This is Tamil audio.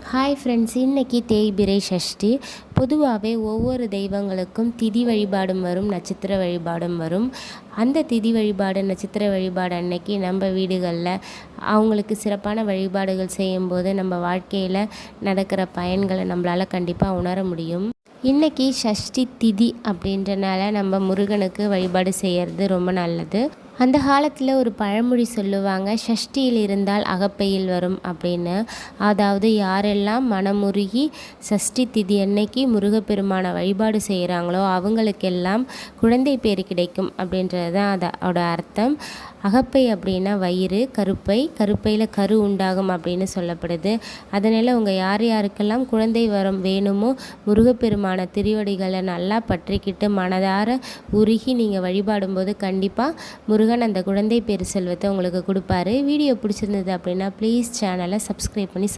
ஹாய் ஃப்ரெண்ட்ஸ், இன்றைக்கி தேய்பிறை சஷ்டி. பொதுவாகவே ஒவ்வொரு தெய்வங்களுக்கும் திதி வழிபாடும் வரும், நட்சத்திர வழிபாடும் வரும். அந்த திதி வழிபாடு, நட்சத்திர வழிபாடு அன்னைக்கு நம்ம வீடுகளில் அவங்களுக்கு சிறப்பான வழிபாடுகள் செய்யும்போது நம்ம வாழ்க்கையில் நடக்கிற பயன்களை நம்மளால் கண்டிப்பாக உணர முடியும். இன்றைக்கி சஷ்டி திதி அப்படின்றனால நம்ம முருகனுக்கு வழிபாடு செய்கிறது ரொம்ப நல்லது. அந்த காலத்தில் ஒரு பழமொழி சொல்லுவாங்க, சஷ்டியில் இருந்தால் அகப்பையில் வரும் அப்படின்னு. அதாவது யாரெல்லாம் மனமுருகி சஷ்டி திதி அன்னைக்கு முருகப்பெருமான வழிபாடு செய்கிறாங்களோ அவங்களுக்கெல்லாம் குழந்தை பேர் கிடைக்கும் அப்படின்றது தான் அதோட அர்த்தம். அகப்பை அப்படின்னா வயிறு, கருப்பையில் கரு உண்டாகும் அப்படின்னு சொல்லப்படுது. அதனால் யார் யாருக்கெல்லாம் குழந்தை வரம் வேணுமோ முருகப்பெருமான திருவடிகளை நல்லா பற்றிக்கிட்டு மனதார உருகி நீங்கள் வழிபாடும்போது கண்டிப்பாக முருகன் அந்த குழந்தை பேர் செல்வத்தை உங்களுக்கு கொடுப்பாரு. வீடியோ பிடிச்சிருந்தது அப்படின்னா ப்ளீஸ் சேனலை சப்ஸ்கிரைப் பண்ணி